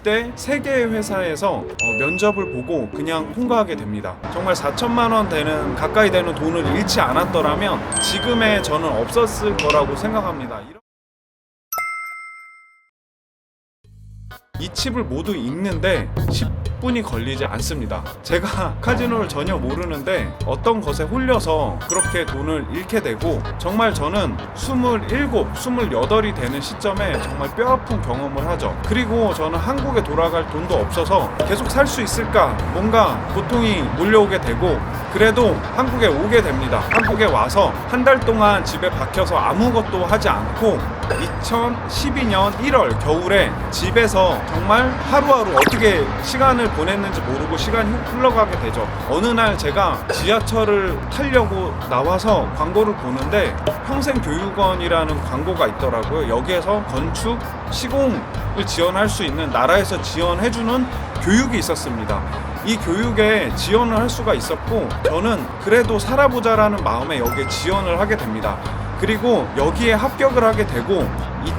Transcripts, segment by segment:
이때 3개의 회사에서 면접을 보고 그냥 통과하게 됩니다. 정말 4천만 원 가까이 되는 돈을 잃지 않았더라면 지금의 저는 없었을 거라고 생각합니다. 이 칩을 모두 읽는데 10분이 걸리지 않습니다. 제가 카지노를 전혀 모르는데 어떤 것에 홀려서 그렇게 돈을 잃게 되고, 정말 저는 27, 28이 되는 시점에 정말 뼈아픈 경험을 하죠. 그리고 저는 한국에 돌아갈 돈도 없어서 계속 살 수 있을까 뭔가 고통이 몰려오게 되고, 그래도 한국에 오게 됩니다. 한국에 와서 한 달 동안 집에 박혀서 아무것도 하지 않고 2012년 1월 겨울에 집에서 정말 하루하루 어떻게 시간을 보냈는지 모르고 시간이 흘러가게 되죠. 어느 날 제가 지하철을 타려고 나와서 광고를 보는데 평생교육원이라는 광고가 있더라고요. 여기에서 건축, 시공을 지원할 수 있는, 나라에서 지원해주는 교육이 있었습니다. 이 교육에 지원을 할 수가 있었고, 저는 그래도 살아보자라는 마음에 여기에 지원을 하게 됩니다. 그리고 여기에 합격을 하게 되고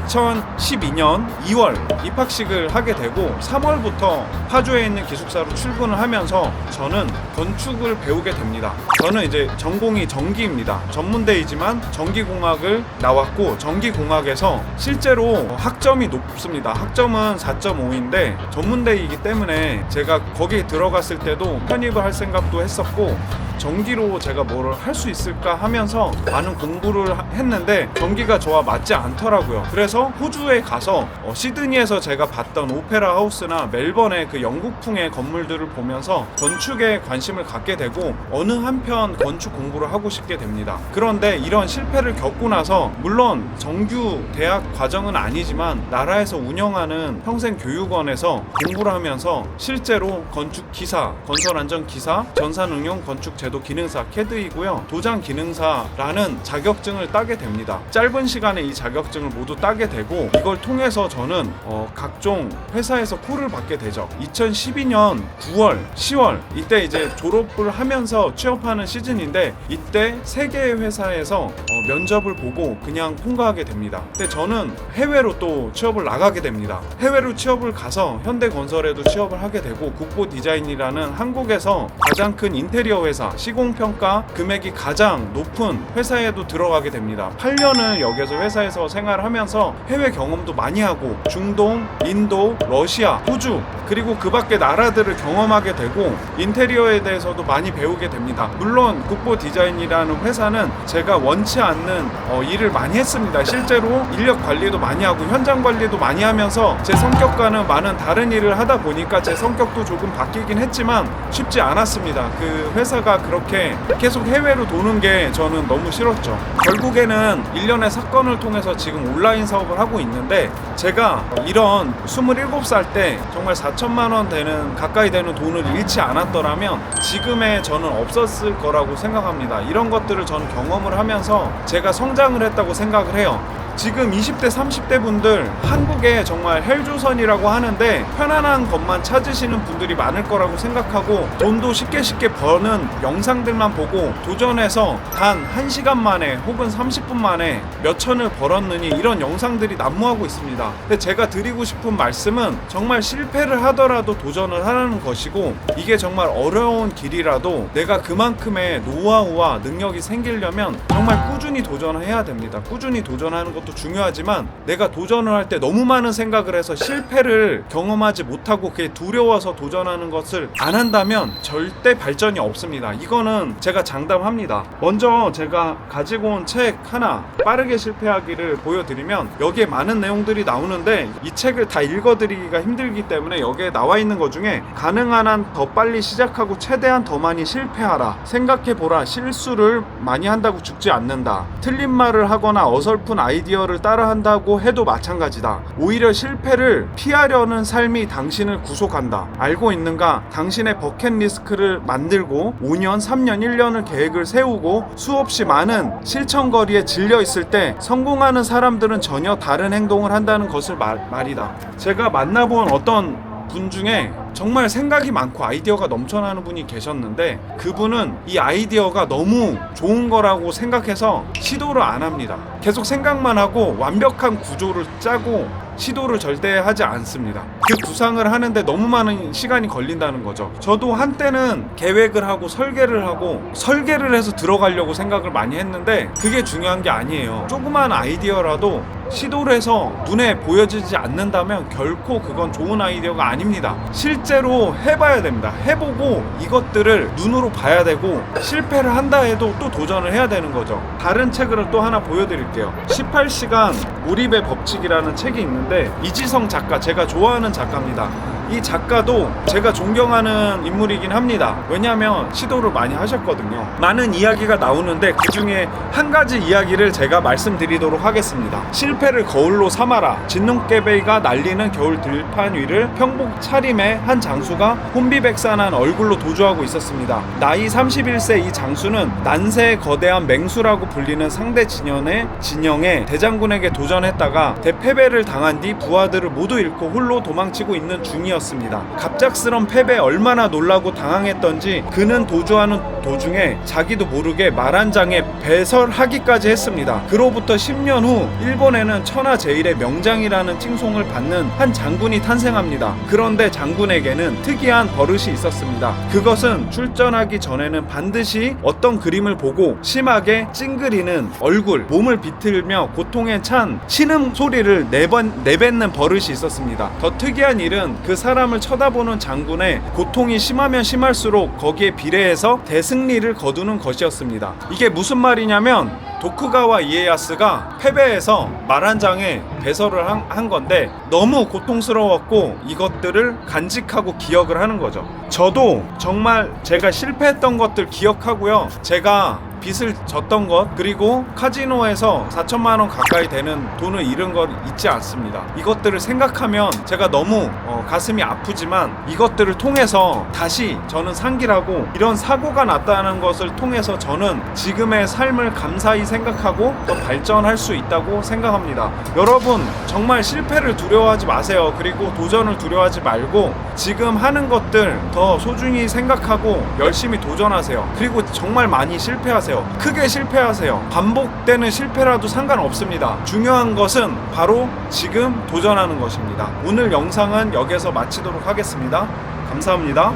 2012년 2월 입학식을 하게 되고 3월부터 파주에 있는 기숙사로 출근을 하면서 저는 건축을 배우게 됩니다. 저는 이제 전공이 전기입니다. 전문대이지만 전기공학을 나왔고, 전기공학에서 실제로 학점이 높습니다. 학점은 4.5인데 전문대이기 때문에 제가 거기에 들어갔을 때도 편입을 할 생각도 했었고, 전기로 제가 뭐를 할 수 있을까 하면서 많은 공부를 했는데 전기가 저와 맞지 않더라고요. 그래서 호주에 가서 시드니에서 제가 봤던 오페라 하우스나 멜번의 그 영국풍의 건물들을 보면서 건축에 관심을 갖게 되고 어느 한편 건축 공부를 하고 싶게 됩니다. 그런데 이런 실패를 겪고 나서, 물론 정규 대학 과정은 아니지만 나라에서 운영하는 평생교육원에서 공부를 하면서 실제로 건축기사, 건설안전기사, 전산응용 건축제도 기능사 캐드이고요, 도장 기능사라는 자격증을 따게 됩니다. 짧은 시간에 이 자격증을 모두 따게 되고, 이걸 통해서 저는 각종 회사에서 콜을 받게 되죠. 2012년 9월, 10월 이때 이제 졸업을 하면서 취업하는 시즌인데, 이때 3개의 회사에서 면접을 보고 그냥 통과하게 됩니다. 근데 저는 해외로 또 취업을 나가게 됩니다. 해외로 취업을 가서 현대건설에도 취업을 하게 되고, 국보디자인이라는 한국에서 가장 큰 인테리어 회사, 시공평가 금액이 가장 높은 회사에도 들어가게 됩니다. 8년을 여기서 회사에서 생활하면서 해외 경험도 많이 하고, 중동, 인도, 러시아, 호주, 그리고 그 밖의 나라들을 경험하게 되고 인테리어에 대해서도 많이 배우게 됩니다. 물론 국보디자인이라는 회사는 제가 원치 않는 일을 많이 했습니다. 실제로 인력 관리도 많이 하고 현장 관리도 많이 하면서 제 성격과는 많은 다른 일을 하다 보니까 제 성격도 조금 바뀌긴 했지만 쉽지 않았습니다. 그 회사가 그렇게 계속 해외로 도는 게 저는 너무 싫었죠. 결국에는 일련의 사건을 통해서 지금 온라인 사업을 하고 있는데, 제가 이런 27살 때 정말 4천만 원 가까이 되는 돈을 잃지 않았더라면 지금의 저는 없었을 거라고 생각합니다. 이런 것들을 저는 경험을 하면서 제가 성장을 했다고 생각을 해요. 지금 20대, 30대 분들 한국에 정말 헬조선이라고 하는데 편안한 것만 찾으시는 분들이 많을 거라고 생각하고, 돈도 쉽게 버는 영상들만 보고 도전해서 단 1시간 만에 혹은 30분 만에 몇 천을 벌었느니 이런 영상들이 난무하고 있습니다. 근데 제가 드리고 싶은 말씀은 정말 실패를 하더라도 도전을 하라는 것이고, 이게 정말 어려운 길이라도 내가 그만큼의 노하우와 능력이 생기려면 정말 꾸준히 도전해야 됩니다. 꾸준히 도전하는 것도 중요하지만 내가 도전을 할 때 너무 많은 생각을 해서 실패를 경험하지 못하고 그게 두려워서 도전하는 것을 안 한다면 절대 발전이 없습니다. 이거는 제가 장담합니다. 먼저 제가 가지고 온 책 하나, 빠르게 실패하기를 보여드리면, 여기에 많은 내용들이 나오는데 이 책을 다 읽어드리기가 힘들기 때문에 여기에 나와 있는 것 중에 가능한 한 더 빨리 시작하고 최대한 더 많이 실패하라, 생각해보라, 실수를 많이 한다고 죽지 않는다, 틀린 말을 하거나 어설픈 아이디어를 따라한다고 해도 마찬가지다, 오히려 실패를 피하려는 삶이 당신을 구속한다, 알고 있는가, 당신의 버킷리스트를 만들고 5년, 3년, 1년을 계획을 세우고 수없이 많은 실천거리에 질려 있을 때 성공하는 사람들은 전혀 다른 행동을 한다는 것을 말이다. 제가 만나본 어떤 분 중에 정말 생각이 많고 아이디어가 넘쳐나는 분이 계셨는데 그분은 이 아이디어가 너무 좋은 거라고 생각해서 시도를 안 합니다. 계속 생각만 하고 완벽한 구조를 짜고 시도를 절대 하지 않습니다. 그 구상을 하는데 너무 많은 시간이 걸린다는 거죠. 저도 한때는 계획을 하고 설계를 해서 들어가려고 생각을 많이 했는데 그게 중요한 게 아니에요. 조그만 아이디어라도 시도를 해서 눈에 보여지지 않는다면 결코 그건 좋은 아이디어가 아닙니다. 실제로 해봐야 됩니다. 해보고 이것들을 눈으로 봐야 되고 실패를 한다 해도 또 도전을 해야 되는 거죠. 다른 책을 또 하나 보여드릴게요. 18시간 몰입의 법칙이라는 책이 있는데 이지성 작가, 제가 좋아하는 작가입니다. 이 작가도 제가 존경하는 인물이긴 합니다. 왜냐하면 시도를 많이 하셨거든요. 많은 이야기가 나오는데 그 중에 한 가지 이야기를 제가 말씀드리도록 하겠습니다. 실패를 거울로 삼아라. 진눈깨베이가 날리는 겨울 들판 위를 평복 차림의 한 장수가 혼비백산한 얼굴로 도주하고 있었습니다. 나이 31세 이 장수는 난세의 거대한 맹수라고 불리는 상대 진영의 대장군에게 도전했다가 대패배를 당한 뒤 부하들을 모두 잃고 홀로 도망치고 있는 중이었습니다. 갑작스런 패배에 얼마나 놀라고 당황했던지 그는 도주하는 도중에 자기도 모르게 말 한 장에 배설하기까지 했습니다. 그로부터 10년 후 일본에는 천하제일의 명장이라는 칭송을 받는 한 장군이 탄생합니다. 그런데 장군에게는 특이한 버릇이 있었습니다. 그것은 출전하기 전에는 반드시 어떤 그림을 보고 심하게 찡그리는 얼굴, 몸을 비틀며 고통에 찬 신음 소리를 내뱉는 버릇이 있었습니다. 더 특이한 일은 그 사람을 쳐다보는 장군의 고통이 심하면 심할수록 거기에 비례해서 대승리를 거두는 것이었습니다. 이게 무슨 말이냐면 도쿠가와 이에야스가 패배해서 말 한 장에 배설을 한 건데 너무 고통스러웠고 이것들을 간직하고 기억을 하는 거죠. 저도 정말 제가 실패했던 것들 기억하고요. 제가 빚을 졌던 것 그리고 카지노에서 4천만 원 가까이 되는 돈을 잃은 것 잊지 않습니다. 이것들을 생각하면 제가 너무 가슴이 아프지만 이것들을 통해서 다시 저는 상기하고 이런 사고가 났다는 것을 통해서 저는 지금의 삶을 감사히 생각하고 더 발전할 수 있다고 생각합니다. 여러분 정말 실패를 두려워하지 마세요. 그리고 도전을 두려워하지 말고 지금 하는 것들 더 소중히 생각하고 열심히 도전하세요. 그리고 정말 많이 실패하세요. 크게 실패하세요. 반복되는 실패라도 상관없습니다. 중요한 것은 바로 지금 도전하는 것입니다. 오늘 영상은 여기서 마치도록 하겠습니다. 감사합니다.